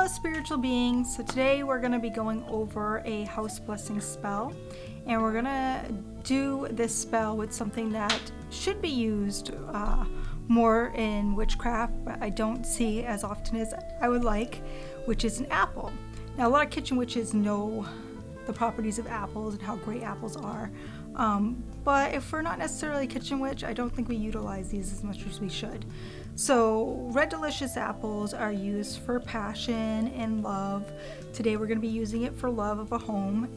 spiritual beings. So today we're going to be going over a house blessing spell, and we're going to do this spell with something that should be used more in witchcraft, but I don't see as often as I would like, which is an apple. Now a lot of kitchen witches know the properties of apples and how great apples are, but if we're not necessarily a kitchen witch, I don't think we utilize these as much as we should. So red delicious apples are used for passion and love. Today we're going to be using it for love of a home,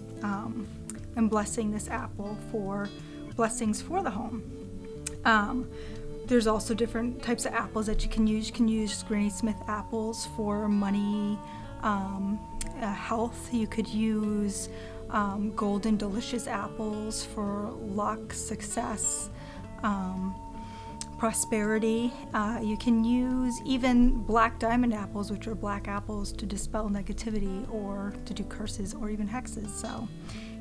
and blessing this apple for blessings for the home. There's also different types of apples that you can use. You can use Granny Smith apples for money, health. You could use golden delicious apples for luck, success, prosperity. You can use even black diamond apples, which are black apples, to dispel negativity or to do curses or even hexes. So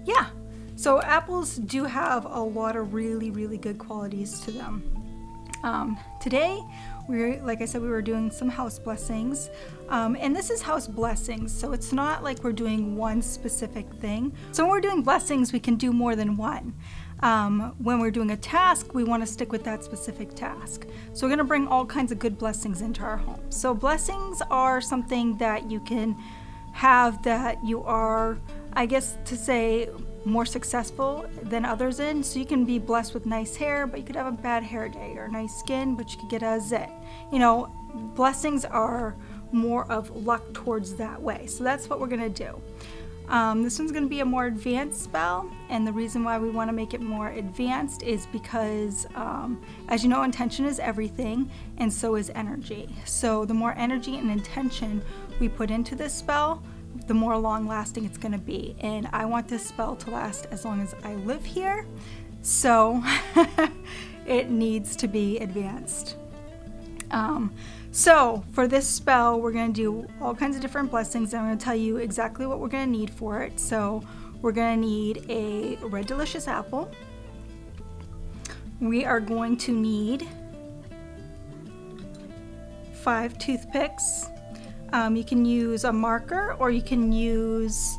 yeah, so apples do have a lot of really good qualities to them. Today, like I said, we were doing some house blessings, and this is house blessings, so it's not like we're doing one specific thing. So when we're doing blessings, we can do more than one. When we're doing a task, we want to stick with that specific task. So we're going to bring all kinds of good blessings into our home. So blessings are something that you can have that you are, I guess to say, more successful than others in. So you can be blessed with nice hair, but you could have a bad hair day, or nice skin, but you could get a zit. You know, blessings are more of luck towards that way. So that's what we're gonna do. This one's gonna be a more advanced spell, and the reason why we want to make it more advanced is because, as you know, intention is everything, and so is energy. So the more energy and intention we put into this spell, the more long lasting it's going to be. And I want this spell to last as long as I live here, so it needs to be advanced. So for this spell, we're going to do all kinds of different blessings, and I'm going to tell you exactly what we're going to need for it. So we're going to need a red delicious apple. We are going to need 5 toothpicks. You can use a marker, or you can use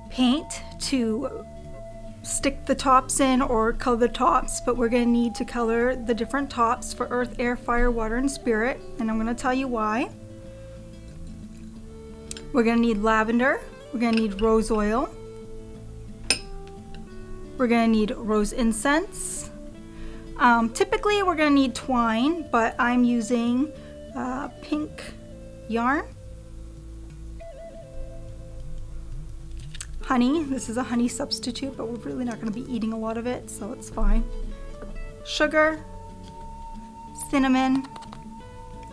paint to stick the tops in or color the tops, but we're going to need to color the different tops for earth, air, fire, water, and spirit, and I'm going to tell you why. We're going to need lavender, we're going to need rose oil, we're going to need rose incense. Typically we're going to need twine, but I'm using pink yarn. Honey, this is a honey substitute, but we're really not going to be eating a lot of it, so it's fine. Sugar, cinnamon,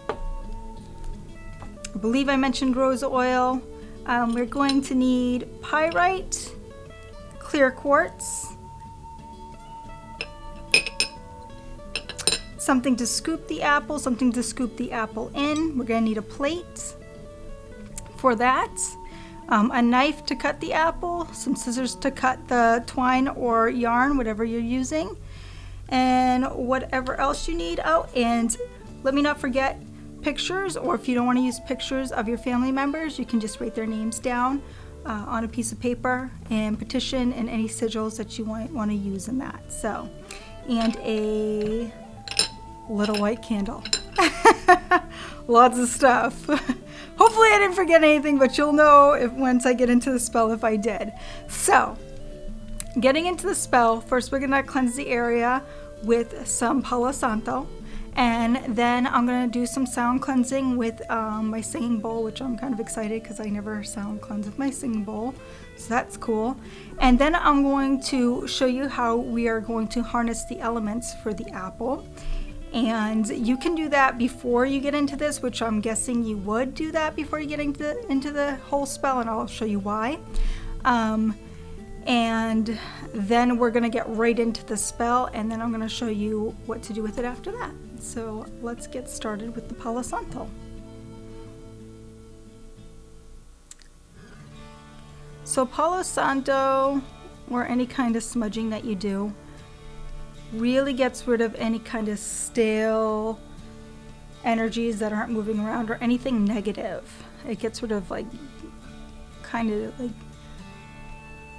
I believe I mentioned rose oil. We're going to need pyrite, clear quartz, something to scoop the apple, something to scoop the apple in. We're going to need a plate for that, a knife to cut the apple, some scissors to cut the twine or yarn, whatever you're using, and whatever else you need. Oh, and let me not forget pictures, or if you don't want to use pictures of your family members, you can just write their names down on a piece of paper and petition, and any sigils that you might want to use in that. So, and a little white candle. Lots of stuff. Hopefully I didn't forget anything, but you'll know if once I get into the spell if I did. So getting into the spell, first we're going to cleanse the area with some Palo Santo, and then I'm going to do some sound cleansing with my singing bowl, which I'm kind of excited because I never sound cleanse with my singing bowl, so that's cool. And then I'm going to show you how we are going to harness the elements for the apple. And you can do that before you get into this, which I'm guessing you would do that before you get into the whole spell, and I'll show you why. And then we're going to get right into the spell, and then I'm going to show you what to do with it after that. So let's get started with the Palo Santo. So Palo Santo, or any kind of smudging that you do, really gets rid of any kind of stale energies that aren't moving around or anything negative. It gets rid of like kind of like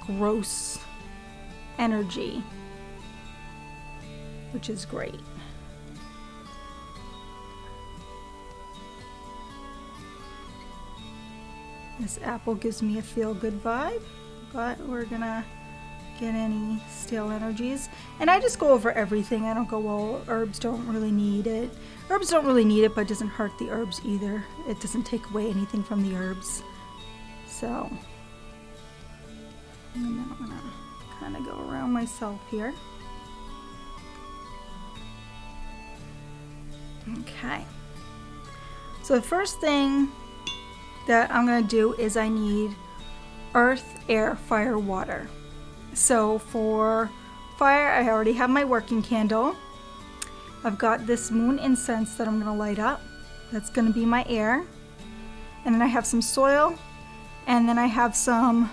gross energy, which is great. This apple gives me a feel-good vibe, but we're gonna get any stale energies. And I just go over everything. I don't go, well, herbs don't really need it. Herbs don't really need it, but it doesn't hurt the herbs either. It doesn't take away anything from the herbs. So, and then I'm gonna kind of go around myself here. Okay. So the first thing that I'm gonna do is I need earth, air, fire, water. So for fire, I already have my working candle. I've got this moon incense that I'm gonna light up. That's gonna be my air. And then I have some soil, and then I have some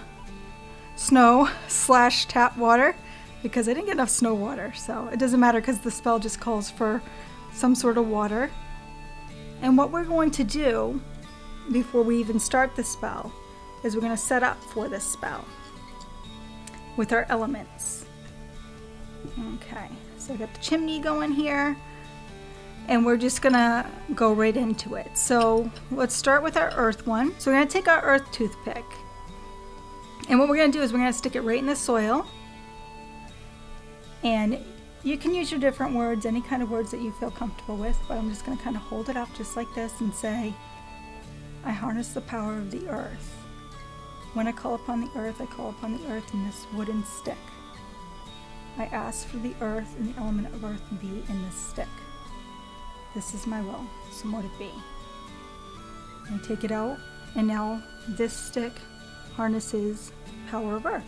snow / tap water because I didn't get enough snow water. So it doesn't matter because the spell just calls for some sort of water. And what we're going to do before we even start the spell is we're going to set up for this spell with our elements. Okay, so I got the chimney going here, and we're just gonna go right into it. So let's start with our earth one. So we're gonna take our earth toothpick, and what we're gonna do is we're gonna stick it right in the soil. And you can use your different words, any kind of words that you feel comfortable with, but I'm just gonna kind of hold it up just like this and say, I harness the power of the earth. When I call upon the earth, I call upon the earth in this wooden stick. I ask for the earth and the element of earth to be in this stick. This is my will, so mote it be. I take it out, and now this stick harnesses power of earth.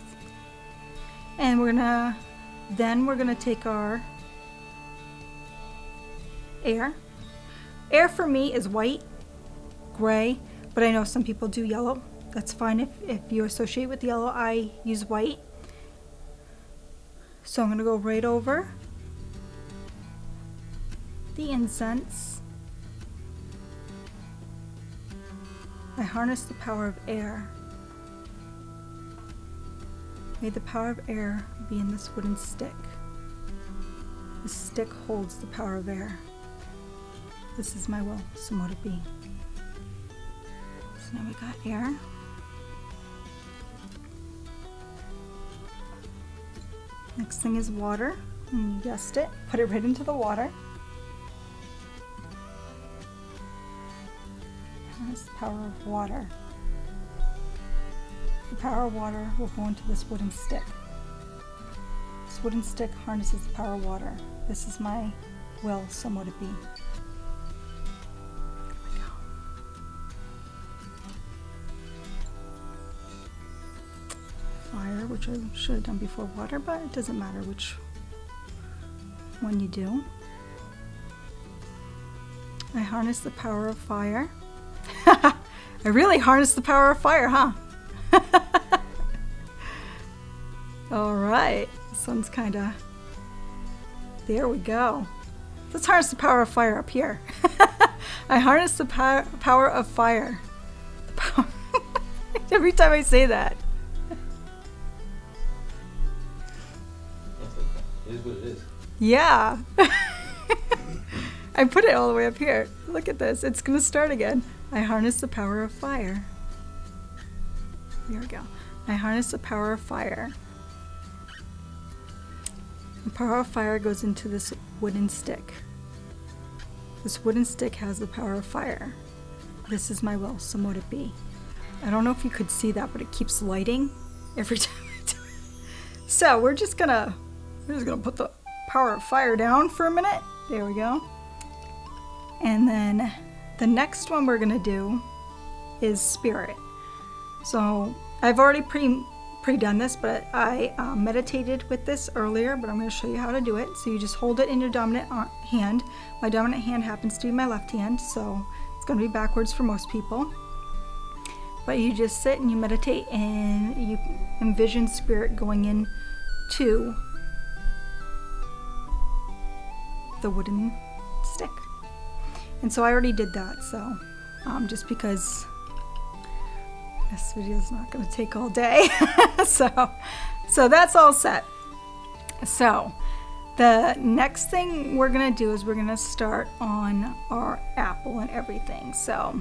And we're gonna take our air. Air for me is white, gray, but I know some people do yellow. That's fine if you associate with yellow. I use white. So I'm gonna go right over the incense. I harness the power of air. May the power of air be in this wooden stick. This stick holds the power of air. This is my will, so mote it be. So now we got air. Next thing is water. And you guessed it, put it right into the water. Harness the power of water. The power of water will go into this wooden stick. This wooden stick harnesses the power of water. This is my will, so mote it be. Fire, which I should have done before water, but it doesn't matter which one you do. I harness the power of fire. I really harness the power of fire, huh? All right, this one's kind of, there we go. Let's harness the power of fire up here. I harness the power of fire. The power every time I say that. It is what it is. Yeah. I put it all the way up here. Look at this. It's going to start again. I harness the power of fire. There we go. I harness the power of fire. The power of fire goes into this wooden stick. This wooden stick has the power of fire. This is my will, so mote it be. I don't know if you could see that, but it keeps lighting every time I do it. So we're just gonna put the power of fire down for a minute. There we go. And then the next one we're gonna do is spirit. So I've already pre-done this, but I meditated with this earlier, but I'm going to show you how to do it. So you just hold it in your dominant hand. My dominant hand happens to be my left hand, so it's going to be backwards for most people. But you just sit and you meditate and you envision spirit going in to the wooden stick. And so I already did that, so just because this video is not going to take all day. so that's all set. So the next thing we're going to do is we're going to start on our apple and everything. So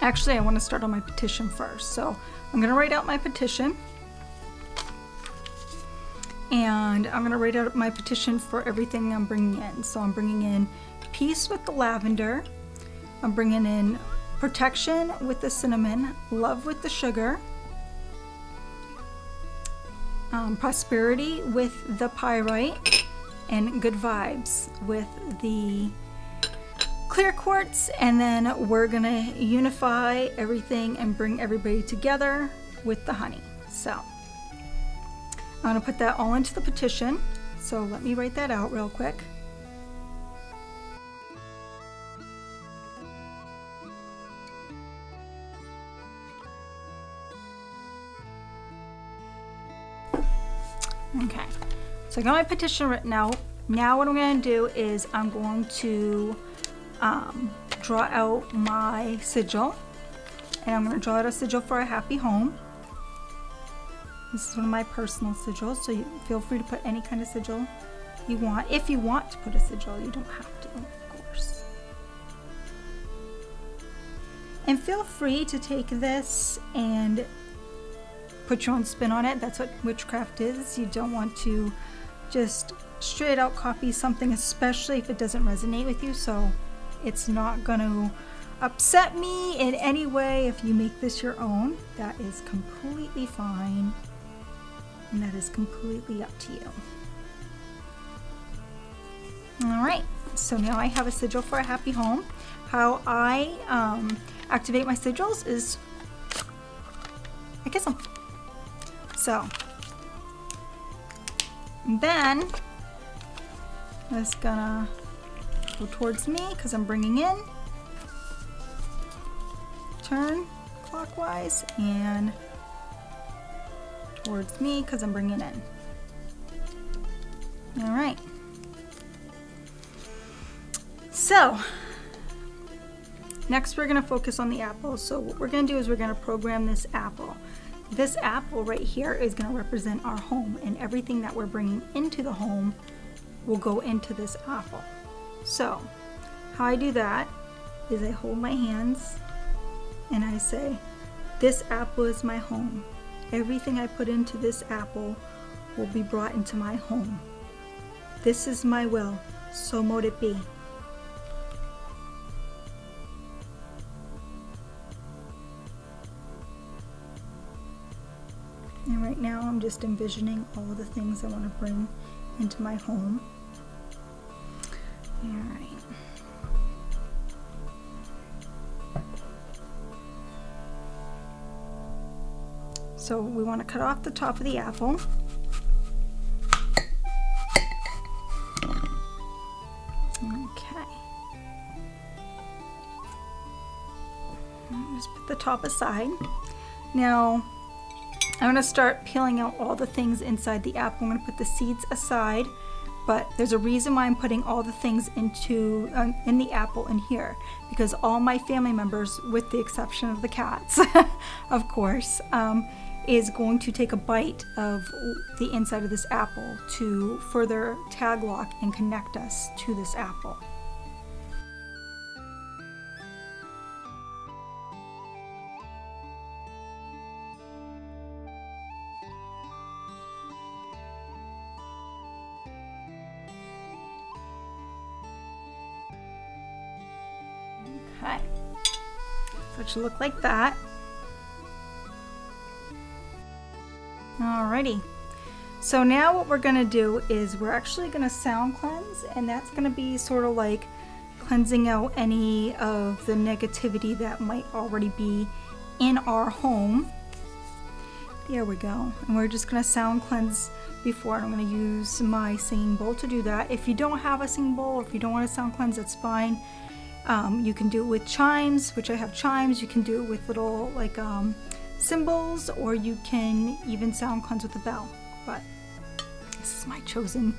actually I want to start on my petition first. So I'm going to write out my petition. And I'm going to write out my petition for everything I'm bringing in. So I'm bringing in peace with the lavender. I'm bringing in protection with the cinnamon, love with the sugar, prosperity with the pyrite, and good vibes with the clear quartz. And then we're going to unify everything and bring everybody together with the honey. So I'm going to put that all into the petition. So let me write that out real quick. Okay, so I got my petition written out. Now what I'm going to do is I'm going to draw out my sigil. And I'm going to draw out a sigil for a happy home. This is one of my personal sigils, so you feel free to put any kind of sigil you want. If you want to put a sigil, you don't have to, of course. And feel free to take this and put your own spin on it. That's what witchcraft is. You don't want to just straight out copy something, especially if it doesn't resonate with you. So it's not going to upset me in any way if you make this your own. That is completely fine. And that is completely up to you. All right, so now I have a sigil for a happy home. How I activate my sigils is I kiss them. So then I'm just gonna go towards me because I'm bringing in, turn clockwise, and towards me because I'm bringing in. All right. So next we're going to focus on the apple. So what we're going to do is we're going to program this apple. This apple right here is going to represent our home, and everything that we're bringing into the home will go into this apple. So how I do that is I hold my hands and I say, this apple is my home. Everything I put into this apple will be brought into my home. This is my will, so mote it be. And right now I'm just envisioning all the things I want to bring into my home. All right. So we want to cut off the top of the apple. Okay. Just put the top aside. Now I'm going to start peeling out all the things inside the apple. I'm going to put the seeds aside, but there's a reason why I'm putting all the things into in the apple in here, because all my family members, with the exception of the cats, of course, is going to take a bite of the inside of this apple to further tag lock and connect us to this apple. Okay, so it should look like that. Alrighty, so now what we're going to do is we're actually going to sound cleanse, and that's going to be sort of like cleansing out any of the negativity that might already be in our home. There we go. And we're just going to sound cleanse before, and I'm going to use my singing bowl to do that. If you don't have a singing bowl, or if you don't want to sound cleanse, that's fine. You can do it with chimes, which I have chimes. You can do it with little like cymbals, or you can even sound cleanse with a bell. But this is my chosen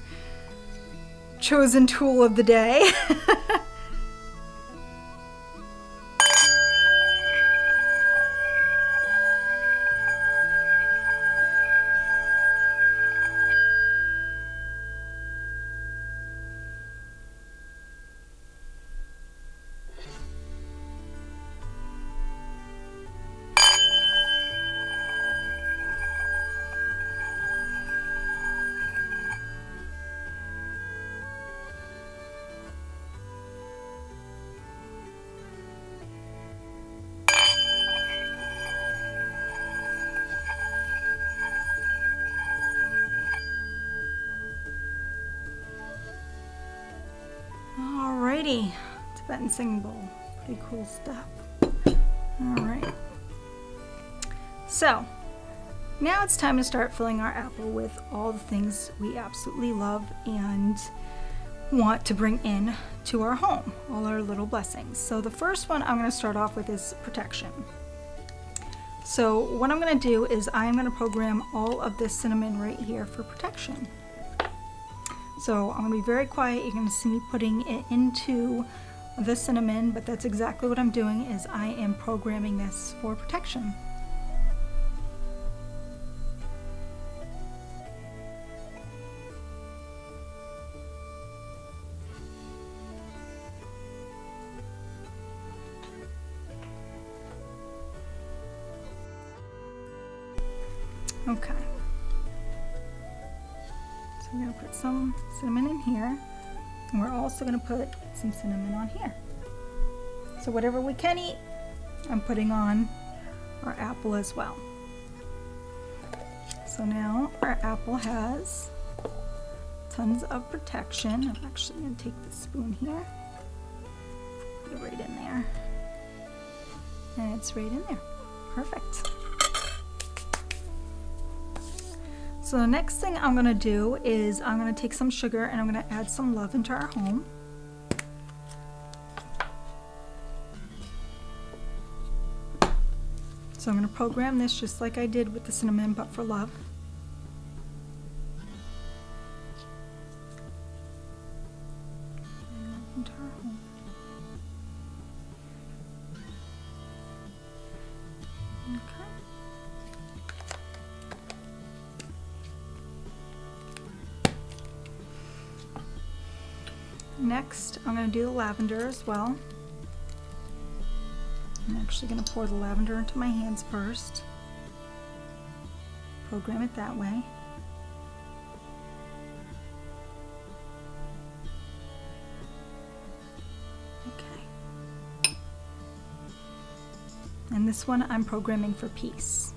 tool of the day. Alrighty, Tibetan singing bowl. Pretty cool stuff. Alright. So, now it's time to start filling our apple with all the things we absolutely love and want to bring in to our home, all our little blessings. So the first one I'm going to start off with is protection. So what I'm going to do is I'm going to program all of this cinnamon right here for protection. So I'm going to be very quiet. You're going to see me putting it into the cinnamon, but that's exactly what I'm doing, is I am programming this for protection. Okay, so we're going to put some cinnamon in here, and we're also going to put some cinnamon on here. So whatever we can eat, I'm putting on our apple as well. So now our apple has tons of protection. I'm actually going to take this spoon here, put it right in there, and it's right in there. Perfect. So the next thing I'm going to do is I'm going to take some sugar and I'm going to add some love into our home. So I'm going to program this just like I did with the cinnamon, but for love. Into our home. Okay. Next, I'm going to do the lavender as well. I'm actually going to pour the lavender into my hands first. Program it that way. Okay. And this one I'm programming for peace.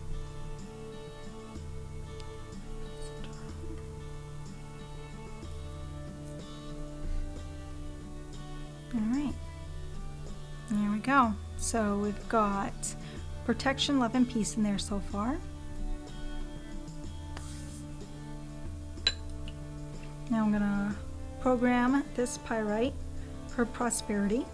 Go. So we've got protection, love, and peace in there so far. Now I'm gonna program this pyrite for prosperity.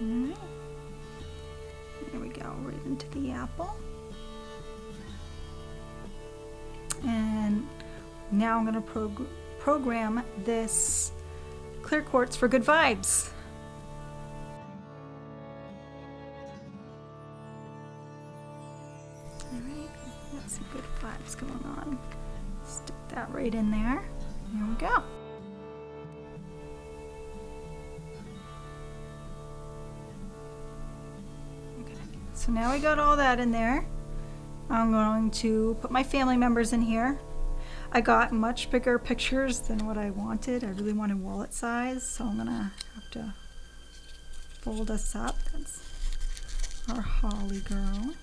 Alright, there we go, right into the apple. And now I'm going to program this clear quartz for good vibes. Alright, got some good vibes going on. Stick that right in there. There we go. So now we got all that in there. I'm going to put my family members in here. I got much bigger pictures than what I wanted. I really wanted wallet size, so I'm gonna have to fold us up. That's our Holly girl.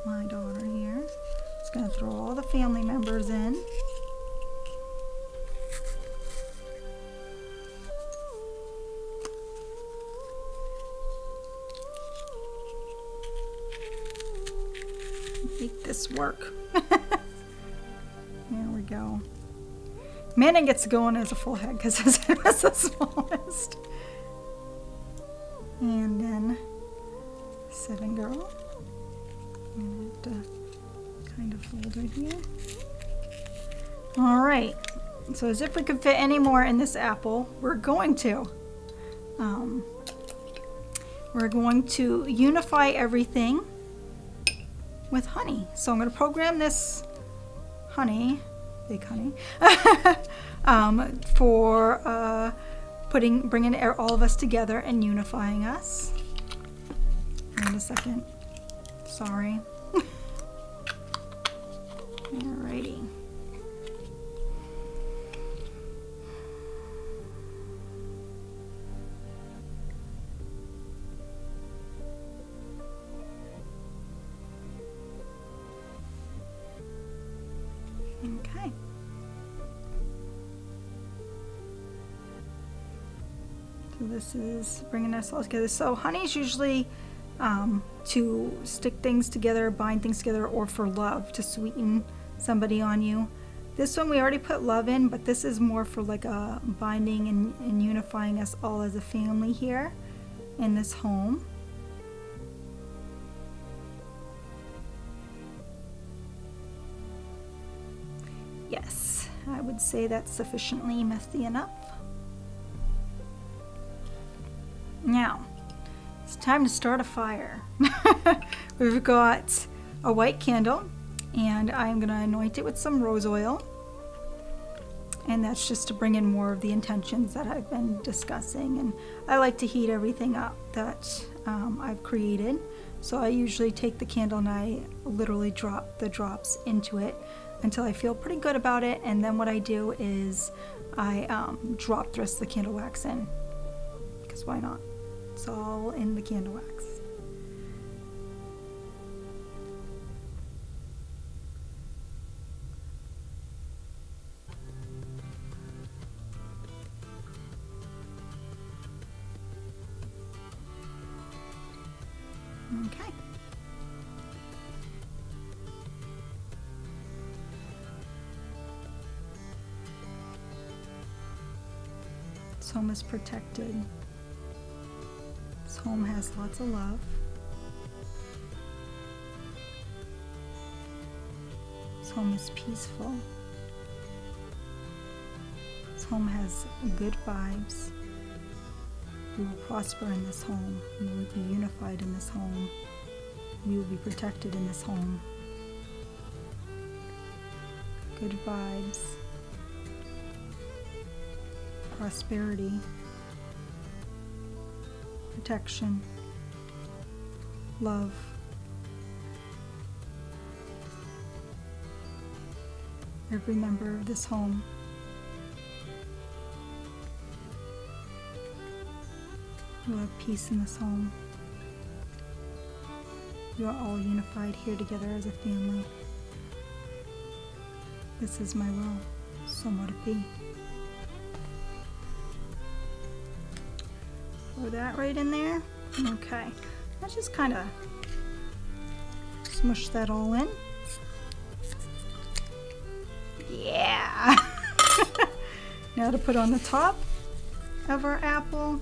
My daughter here. Just gonna throw all the family members in. Make this work. There we go. Mannun gets going as a full head because his head was the smallest. And then 7 girl. And have to kind of fold right here. Alright. So as if we could fit any more in this apple, we're going to. We're going to unify everything with honey. So I'm going to program this honey, big honey, for bringing all of us together and unifying us. Wait a second. Sorry. Alrighty. Okay. So this is bringing us all together. So honey is usually to stick things together, bind things together, or for love, to sweeten somebody on you. This one we already put love in, but this is more for like a binding and unifying us all as a family here in this home. Yes, I would say that's sufficiently messy enough. Now, it's time to start a fire. We've got a white candle, and I'm going to anoint it with some rose oil. And that's just to bring in more of the intentions that I've been discussing. And I like to heat everything up that I've created. So I usually take the candle and I literally drop the drops into it until I feel pretty good about it. And then what I do is I drop the rest of the candle wax in, because why not? It's all in the candle wax. Okay. This home is protected. This home has lots of love. This home is peaceful. This home has good vibes. We will prosper in this home. We will be unified in this home. We will be protected in this home. Good vibes. Prosperity. Protection. Love. Every member of this home. You have peace in this home. You are all unified here together as a family. This is my will, so mote it be. Throw that right in there. Okay, let's just kind of smush that all in. Yeah! Now to put on the top of our apple.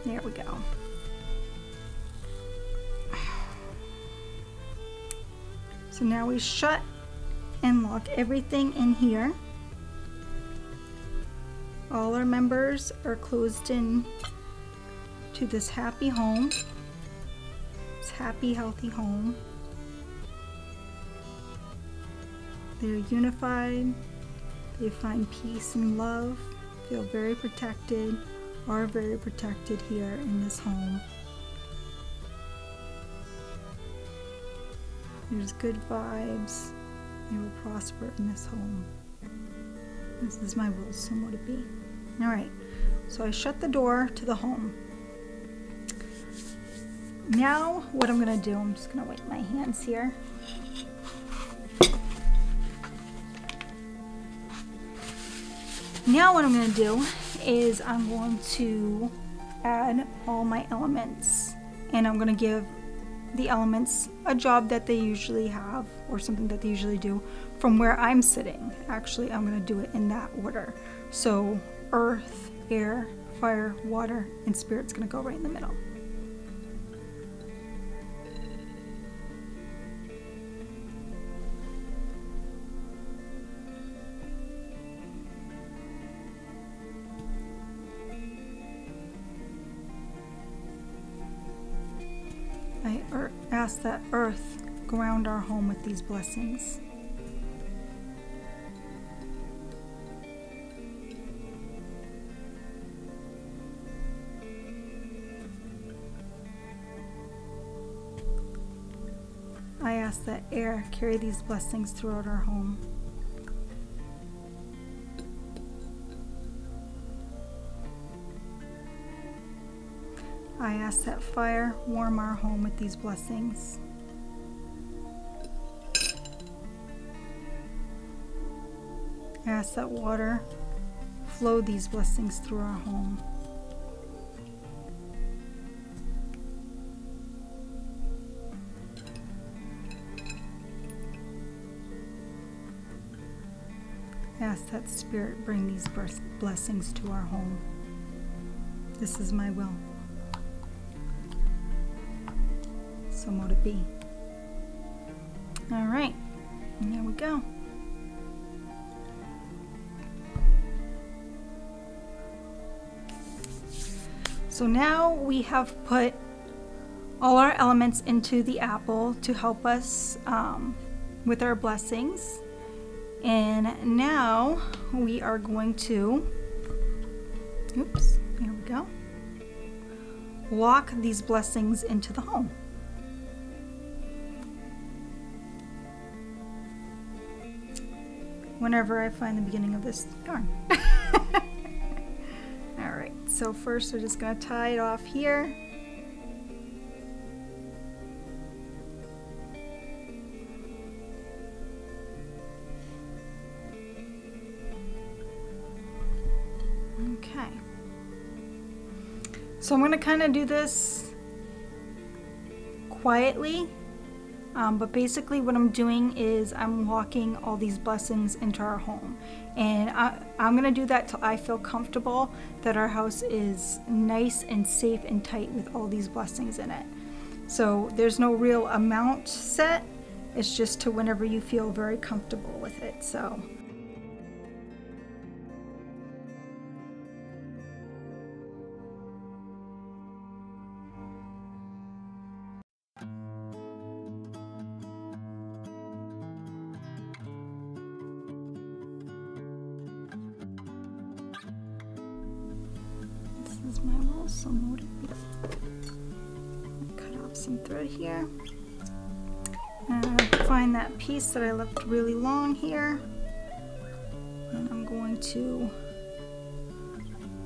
There we go. So now we shut and lock everything in here. All our members are closed in to this happy home, this happy, healthy home. They're unified, they find peace and love, feel very protected, are very protected here in this home. There's good vibes. They will prosper in this home. This is my will, so mote it be. Alright, so I shut the door to the home. Now, what I'm going to do, I'm just going to wipe my hands here. Now what I'm going to do is I'm going to add all my elements, and I'm going to give the elements a job that they usually have, or something that they usually do from where I'm sitting. Actually, I'm going to do it in that order. So earth, air, fire, water, and spirit's going to go right in the middle. I ask that earth ground our home with these blessings. I ask ask that air carry these blessings throughout our home. I ask that fire warm our home with these blessings. I ask that water flow these blessings through our home. I ask that Spirit bring these blessings to our home. This is my will. So mote it be. All right, and there we go. So now we have put all our elements into the apple to help us with our blessings. And now we are going to, oops, here we go, lock these blessings into the home. Whenever I find the beginning of this yarn. Alright, so first we're just going to tie it off here. Okay. So I'm going to kind of do this quietly. But basically what I'm doing is I'm locking all these blessings into our home. And I'm going to do that till I feel comfortable that our house is nice and safe and tight with all these blessings in it. So there's no real amount set. It's just to whenever you feel very comfortable with it. So. This is my roll, so mote it be. Cut off some thread here. And find that piece that I left really long here. And I'm going to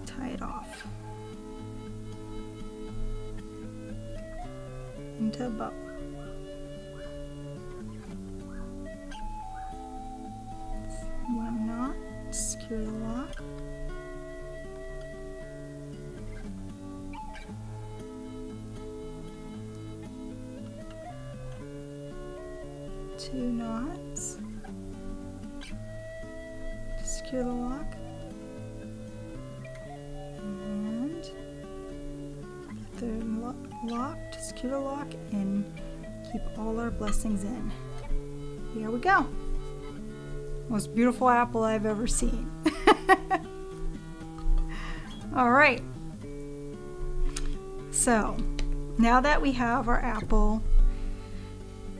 tie it off into a bow. One knot, secure the lock. Two knots, secure the lock, and the third lock to secure the lock, and keep all our blessings in. Here we go. Most beautiful apple I've ever seen. All right. So now that we have our apple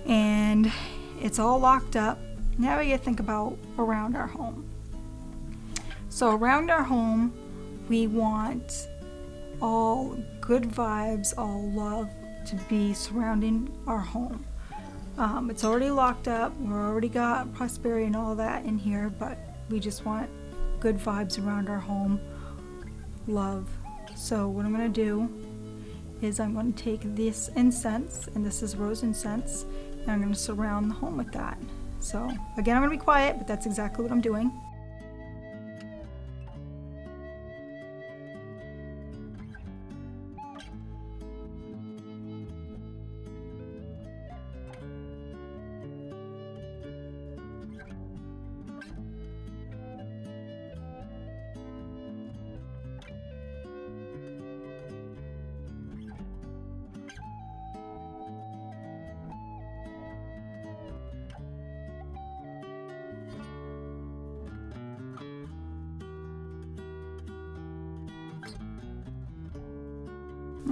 and it's all locked up, now we gotta think about around our home. So around our home, we want all good vibes, all love to be surrounding our home. It's already locked up, we've already got prosperity and all that in here, but we just want good vibes around our home, love. So what I'm gonna do is I'm going to take this incense, and this is rose incense, and I'm going to surround the home with that. So again, I'm going to be quiet, but that's exactly what I'm doing.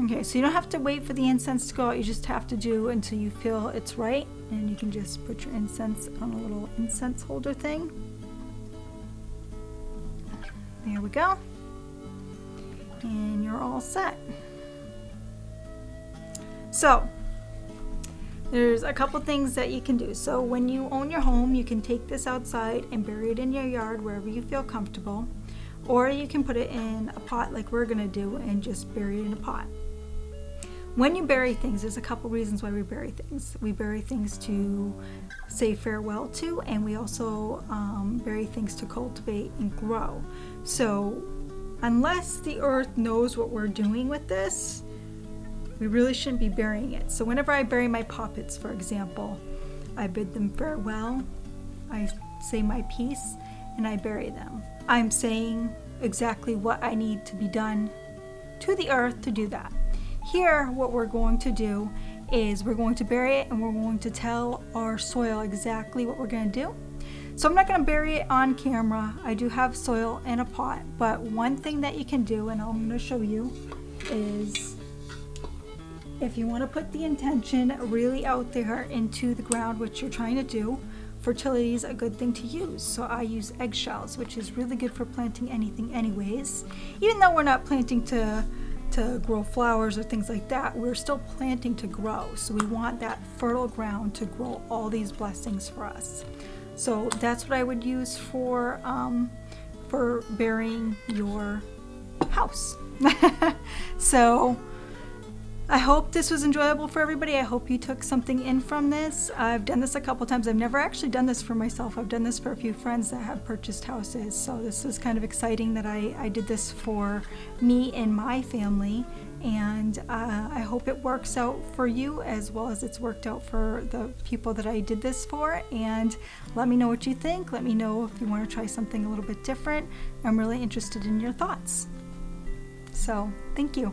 Okay, so you don't have to wait for the incense to go out, you just have to do until you feel it's right, and you can just put your incense on a little incense holder thing. There we go. And you're all set. So, There's a couple things that you can do. So when you own your home, you can take this outside and bury it in your yard wherever you feel comfortable, or you can put it in a pot like we're gonna do and just bury it in a pot. When you bury things, there's a couple reasons why we bury things. We bury things to say farewell to, and we also bury things to cultivate and grow. So unless the earth knows what we're doing with this, we really shouldn't be burying it. So whenever I bury my poppets, for example, I bid them farewell, I say my piece, and I bury them. I'm saying exactly what I need to be done to the earth to do that. Here, what we're going to do is we're going to bury it and we're going to tell our soil exactly what we're going to do. So I'm not going to bury it on camera. I do have soil in a pot, but one thing that you can do, and I'm going to show you, is if you want to put the intention really out there into the ground, which you're trying to do, fertility is a good thing to use. So I use eggshells, which is really good for planting anything anyways. Even though we're not planting to grow flowers or things like that, we're still planting to grow. So we want that fertile ground to grow all these blessings for us. So that's what I would use for burying your house. So I hope this was enjoyable for everybody. I hope you took something in from this. I've done this a couple times. I've never actually done this for myself. I've done this for a few friends that have purchased houses. So this is kind of exciting that I did this for me and my family. And I hope it works out for you as well as it's worked out for the people that I did this for. And let me know what you think. Let me know if you want to try something a little bit different. I'm really interested in your thoughts. So thank you.